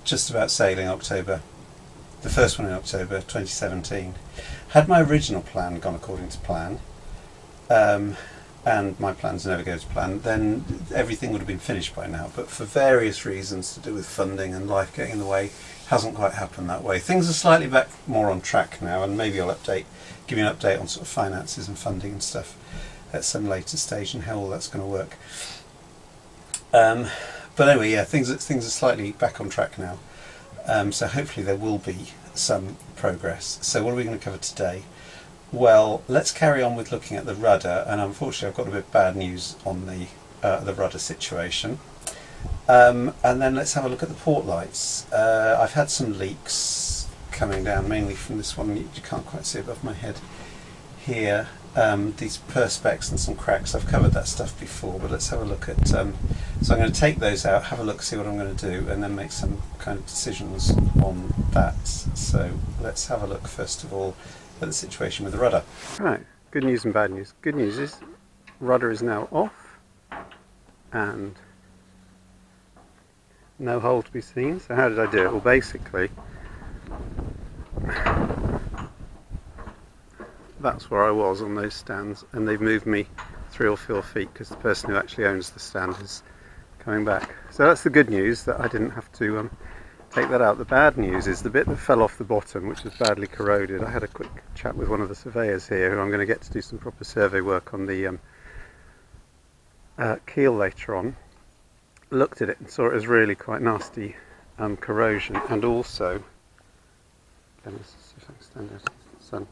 just about sailing October, the first one in October 2017. Had my original plan gone according to plan, and my plans never go to plan, then everything would have been finished by now. But for various reasons to do with funding and life getting in the way, hasn't quite happened that way. Things are slightly back more on track now, and maybe I'll give you an update on sort of finances and funding and stuff at some later stage and how all that's going to work. But anyway, yeah, things are slightly back on track now. So hopefully there will be some progress. So what are we going to cover today? Well, let's carry on with looking at the rudder, and unfortunately I've got a bit of bad news on the rudder situation. And then let's have a look at the port lights. I've had some leaks coming down, mainly from this one you can't quite see above my head here. These perspex and some cracks. I've covered that stuff before, but let's have a look at, so I'm going to take those out, have a look, see what I'm going to do, and then make some kind of decisions on that. So let's have a look first of all at the situation with the rudder. Right, good news and bad news. Good news is rudder is now off and no hole to be seen. So how did I do it? Well, basically that's where I was on those stands, and they've moved me 3 or 4 feet because the person who actually owns the stand is coming back. So that's the good news, that I didn't have to take that out. The bad news is the bit that fell off the bottom, which was badly corroded. I had a quick chat with one of the surveyors here, who I'm going to get to do some proper survey work on the keel later on. Looked at it and saw it as really quite nasty corrosion, and also, let's see if I can stand out in the sun.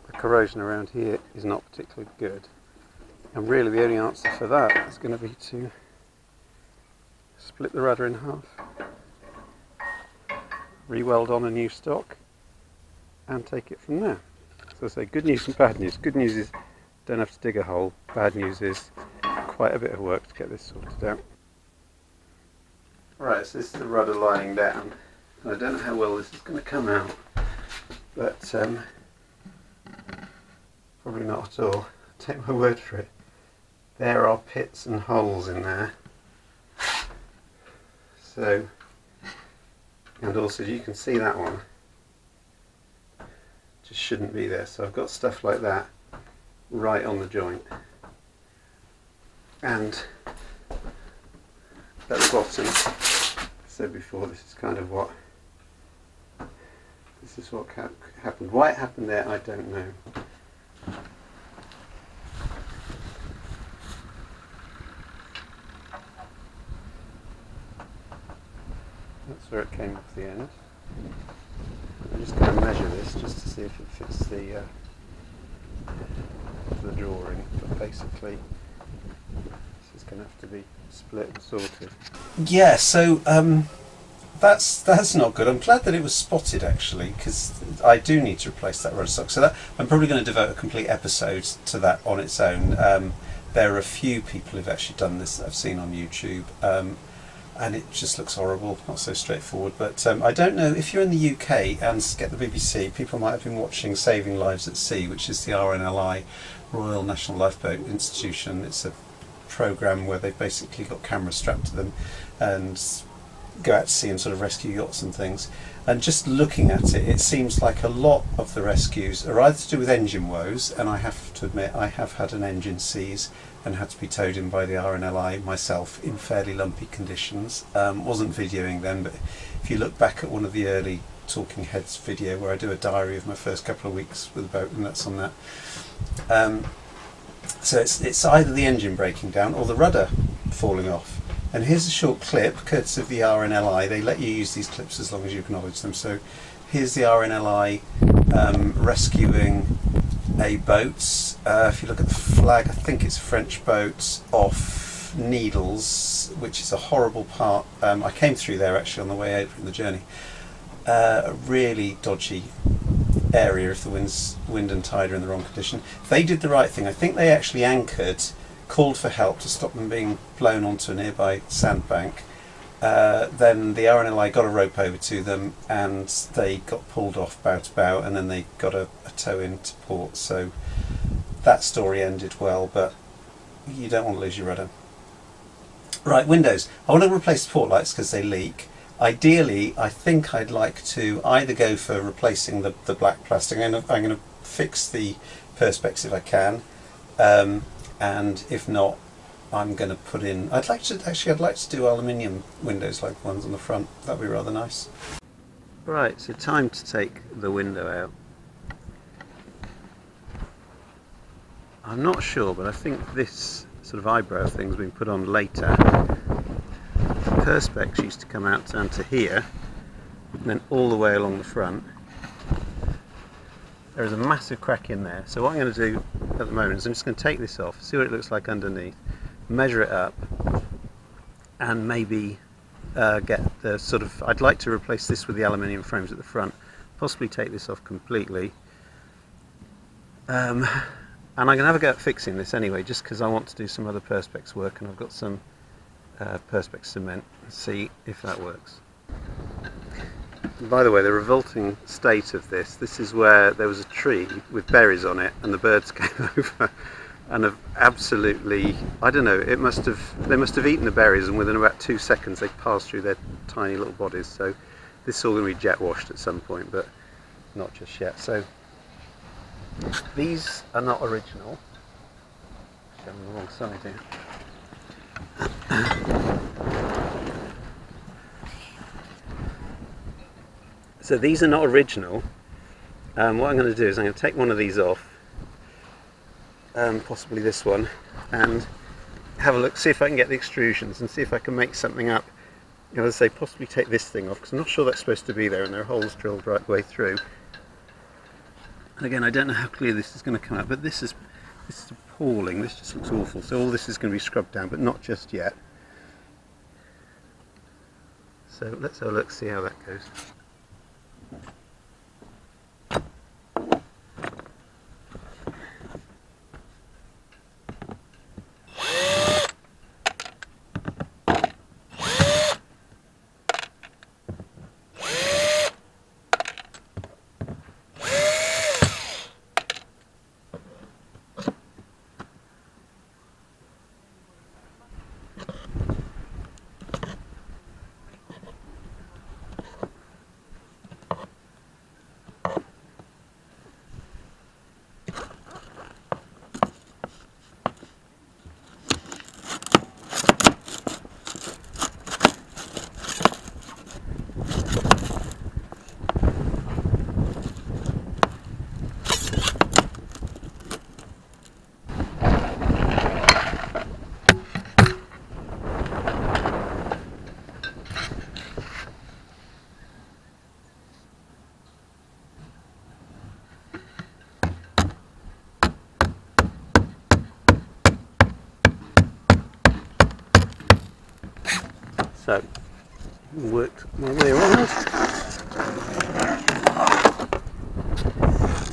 The corrosion around here is not particularly good, and really the only answer for that is going to be to split the rudder in half, re-weld on a new stock, and take it from there. So I say good news and bad news. Good news is don't have to dig a hole. Bad news is quite a bit of work to get this sorted out. Right, so this is the rudder lying down. I don't know how well this is going to come out, but probably not at all. Take my word for it. There are pits and holes in there. So, and also you can see that one just shouldn't be there. So I've got stuff like that right on the joint. And at the bottom, I said before, this is kind of what happened. Why it happened there, I don't know. That's where it came off the end. I'm just going to measure this just to see if it fits the drawing, but basically this is going to have to be split and sorted. Yeah, so that's not good. I'm glad that it was spotted actually, because I do need to replace that rudder stock. So that I'm probably going to devote a complete episode to that on its own. There are a few people who've actually done this that I've seen on YouTube, and it just looks horrible, not so straightforward. But I don't know, if you're in the UK and get the BBC, people might have been watching Saving Lives at Sea, which is the RNLI, Royal National Lifeboat Institution. It's a programme where they've basically got cameras strapped to them and go out to sea and sort of rescue yachts and things. And just looking at it, it seems like a lot of the rescues are either to do with engine woes, and I have to admit I have had an engine seize and had to be towed in by the RNLI myself in fairly lumpy conditions. Wasn't videoing then, but if you look back at one of the early Talking Heads video where I do a diary of my first couple of weeks with a boat, and that's on that. So it's either the engine breaking down or the rudder falling off. And here's a short clip, courtesy of the RNLI. They let you use these clips as long as you acknowledge them. So here's the RNLI rescuing a boat. If you look at the flag, I think it's a French boat, off Needles, which is a horrible part. I came through there actually on the way out from the journey. A really dodgy area if the wind and tide are in the wrong condition. They did the right thing. I think they actually anchored, called for help to stop them being blown onto a nearby sandbank. Then the RNLI got a rope over to them and they got pulled off bow to bow, and then they got a tow into port. So that story ended well, but you don't want to lose your rudder. Right, windows. I want to replace the port lights because they leak. Ideally, I think I'd like to either go for replacing the black plastic. I'm going to fix the perspex if I can, and if not, I'm going to put in. I'd like to do aluminium windows like the ones on the front. That'd be rather nice. Right, so time to take the window out. I'm not sure, but I think this sort of eyebrow thing's been put on later. The perspex used to come out down to here, and then all the way along the front. There is a massive crack in there, so what I'm going to do at the moment is I'm just going to take this off, see what it looks like underneath, measure it up, and maybe get the sort of, I'd like to replace this with the aluminium frames at the front, possibly take this off completely, and I'm going to have a go at fixing this anyway, just because I want to do some other perspex work, and I've got some perspex cement, and see if that works. By the way, the revolting state of this is where there was a tree with berries on it, and the birds came over and have absolutely, I don't know, they must have eaten the berries, and within about 2 seconds they passed through their tiny little bodies. So this is all going to be jet washed at some point, but not just yet. So these are not original. I'm on the wrong side here. So these are not original. What I'm going to do is I'm going to take one of these off, possibly this one, and have a look, see if I can get the extrusions and see if I can make something up. You know, as I say, possibly take this thing off, because I'm not sure that's supposed to be there, and there are holes drilled right the way through. And again, I don't know how clear this is going to come out, but this is appalling. This just looks awful. So all this is going to be scrubbed down, but not just yet. So let's have a look, see how that goes. So, worked my way around.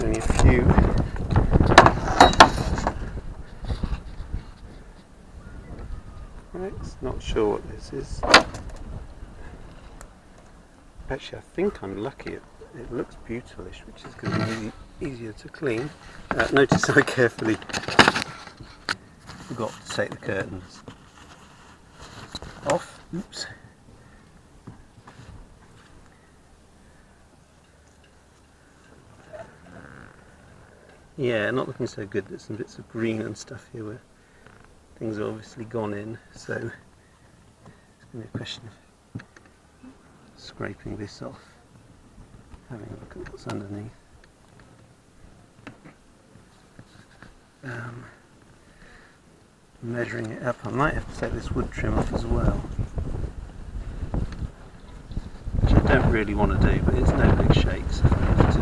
Only a few. Right, not sure what this is. Actually, I think I'm lucky. It looks beautiful-ish, which is going to be easier to clean. Notice I carefully forgot to take the curtains off. Oops. Yeah, not looking so good. There's some bits of green and stuff here where things are obviously gone in, so it's going to be a question of scraping this off, having a look at what's underneath. Measuring it up. I might have to take this wood trim off as well, which I don't really want to do, but it's no big shakes. If I have to,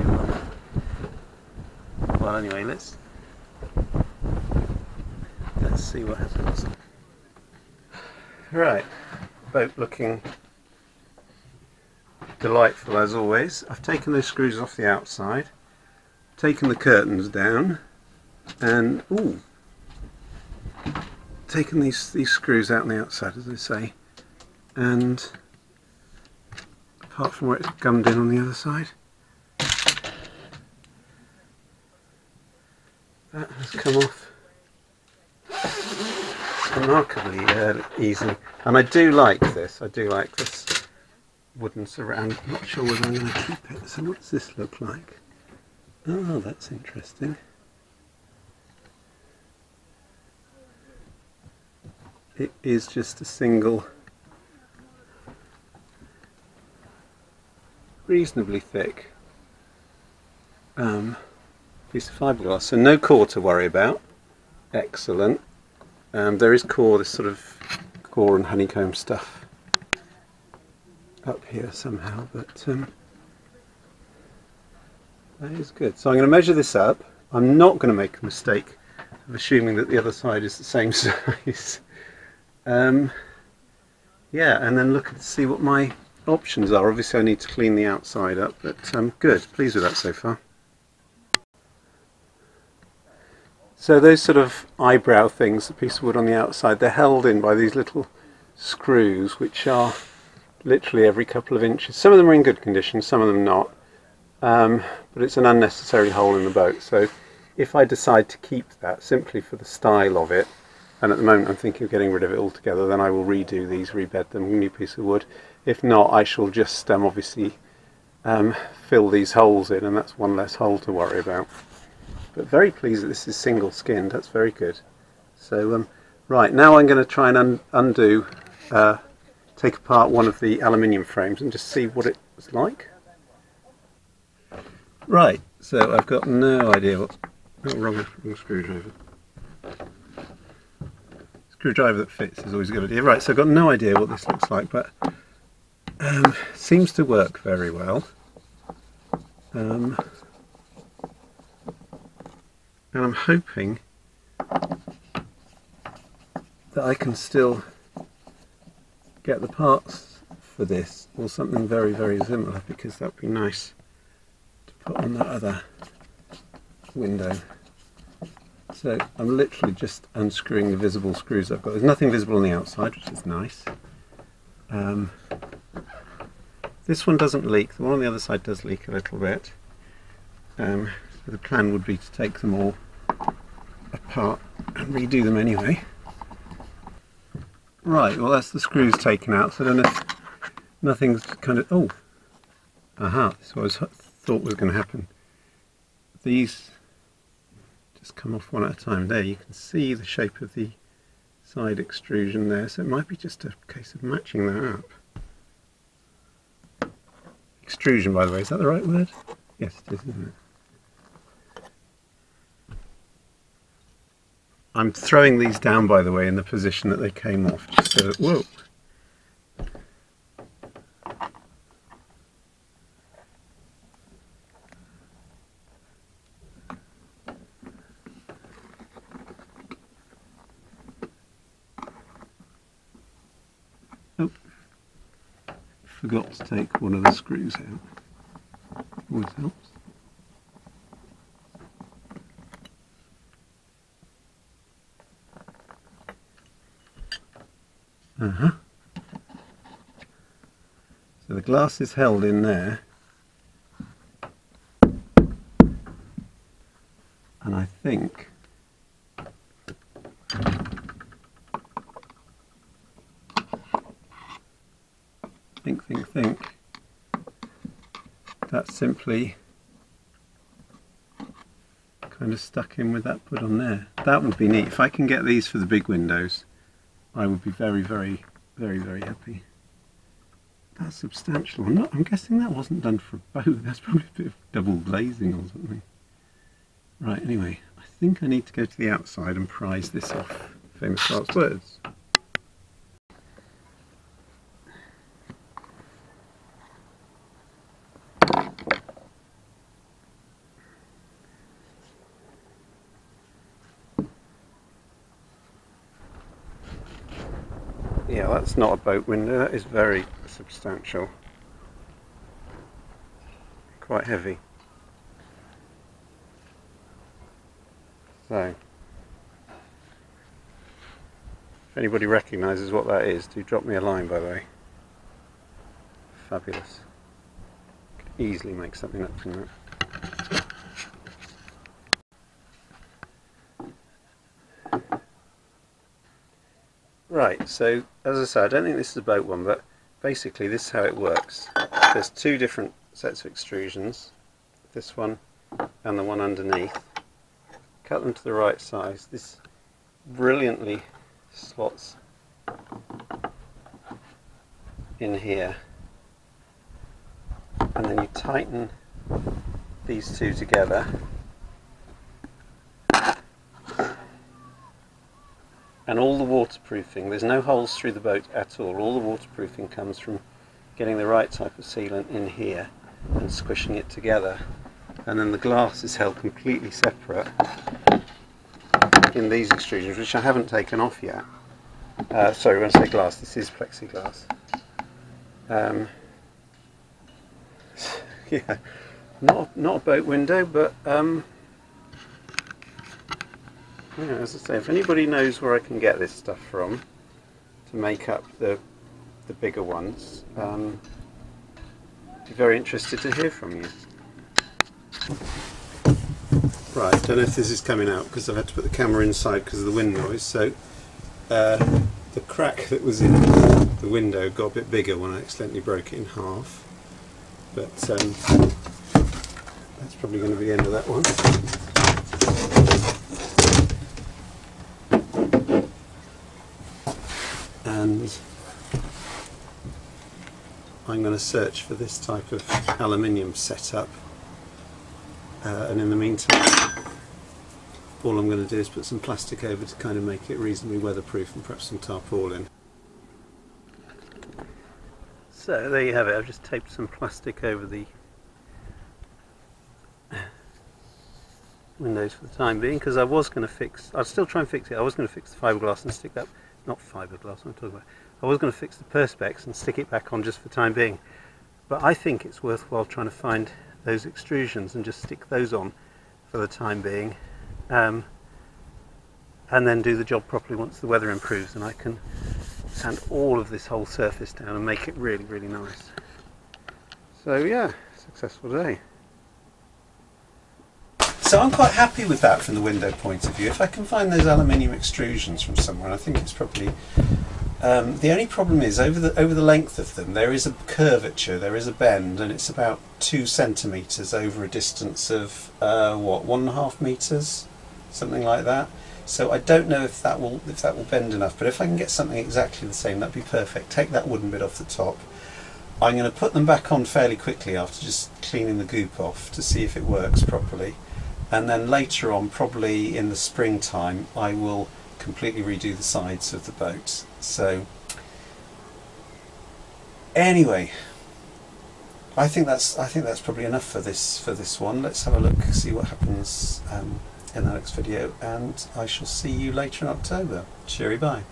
well, anyway, let's see what happens. Right, boat looking delightful as always. I've taken those screws off the outside, taken the curtains down, and ooh, taken these screws out on the outside, as I say, and apart from where it's gummed in on the other side, that has come off remarkably easily. And I do like this. wooden surround. I'm not sure whether I'm going to keep it. So what does this look like? Oh, that's interesting. It is just a single, reasonably thick piece of fiberglass. So no core to worry about. Excellent. There is core, this sort of core and honeycomb stuff up here somehow, but that is good. So I'm going to measure this up. I'm not going to make a mistake of assuming that the other side is the same size. Yeah, and then look and see what my options are. Obviously I need to clean the outside up, but good, pleased with that so far. So those sort of eyebrow things, the piece of wood on the outside, they're held in by these little screws which are literally every couple of inches. Some of them are in good condition, some of them not, but it's an unnecessary hole in the boat. So if I decide to keep that simply for the style of it, and at the moment I'm thinking of getting rid of it altogether, then I will redo these, rebed them, a new piece of wood. If not, I shall just obviously fill these holes in, and that's one less hole to worry about. But very pleased that this is single skinned, that's very good. So right, now I'm going to try and take apart one of the aluminium frames and just see what it's like. Right, so I've got no idea what... Oh, wrong screwdriver. Screwdriver that fits is always a good idea. Right, so I've got no idea what this looks like, but seems to work very well. And I'm hoping that I can still get the parts for this, or something very, very similar, because that would be nice to put on that other window. So I'm literally just unscrewing the visible screws I've got. There's nothing visible on the outside, which is nice. This one doesn't leak. The one on the other side does leak a little bit. So the plan would be to take them all apart and redo them anyway. Right, well that's the screws taken out, so I don't know if nothing's kind of... Oh! Aha, this is what I thought was going to happen. These just come off one at a time. There, you can see the shape of the side extrusion there, so it might be just a case of matching that up. Extrusion, by the way, is that the right word? Yes, it is, isn't it? I'm throwing these down, by the way, in the position that they came off, just so that... Whoa! Oh, forgot to take one of the screws out. Always helps. So the glass is held in there, and I think that's simply kind of stuck in with that put on there. That would be neat. If I can get these for the big windows, I would be very, very, very, very happy. That's substantial. I'm guessing that wasn't done for a boat. That's probably a bit of double glazing or something. Right, anyway, I think I need to go to the outside and prise this off. Famous last words. Yeah, that's not a boat window, that is very substantial. Quite heavy. So, if anybody recognises what that is, do drop me a line, by the way. Fabulous. Could easily make something up from that. Right, so as I say, I don't think this is a boat one, but basically this is how it works. There's two different sets of extrusions, this one and the one underneath. Cut them to the right size. This brilliantly slots in here, and then you tighten these two together, and all the waterproofing, there's no holes through the boat at all the waterproofing comes from getting the right type of sealant in here and squishing it together, and then the glass is held completely separate in these extrusions, which I haven't taken off yet. Sorry, when I say glass, this is plexiglass. Yeah, not a boat window, but yeah, as I say, if anybody knows where I can get this stuff from to make up the bigger ones, I'd be very interested to hear from you. Right, don't know if this is coming out because I've had to put the camera inside because of the wind noise, so the crack that was in the window got a bit bigger when I accidentally broke it in half, but that's probably going to be the end of that one. And I'm going to search for this type of aluminium setup, and in the meantime all I'm going to do is put some plastic over to kind of make it reasonably weatherproof, and perhaps some tarpaulin. So there you have it. I've just taped some plastic over the windows for the time being, because I was going to fix, I'll still try and fix it, I was going to fix the fiberglass and stick that, not fiberglass, what I'm talking about, I was going to fix the perspex and stick it back on just for the time being, but I think it's worthwhile trying to find those extrusions and just stick those on for the time being, and then do the job properly once the weather improves and I can sand all of this whole surface down and make it really, really nice. So yeah, successful day. So I'm quite happy with that from the window point of view. If I can find those aluminium extrusions from somewhere, I think it's probably... the only problem is over the length of them there is a curvature, there is a bend, and it's about 2 centimetres over a distance of what, 1.5 metres, something like that. So I don't know if that will bend enough, but if I can get something exactly the same, that'd be perfect. Take that wooden bit off the top. I'm going to put them back on fairly quickly after just cleaning the goop off to see if it works properly, and then later on, probably in the springtime, I will completely redo the sides of the boat. So anyway, I think that's probably enough for this one. Let's have a look, see what happens in the next video, and I shall see you later in October. Cheery bye.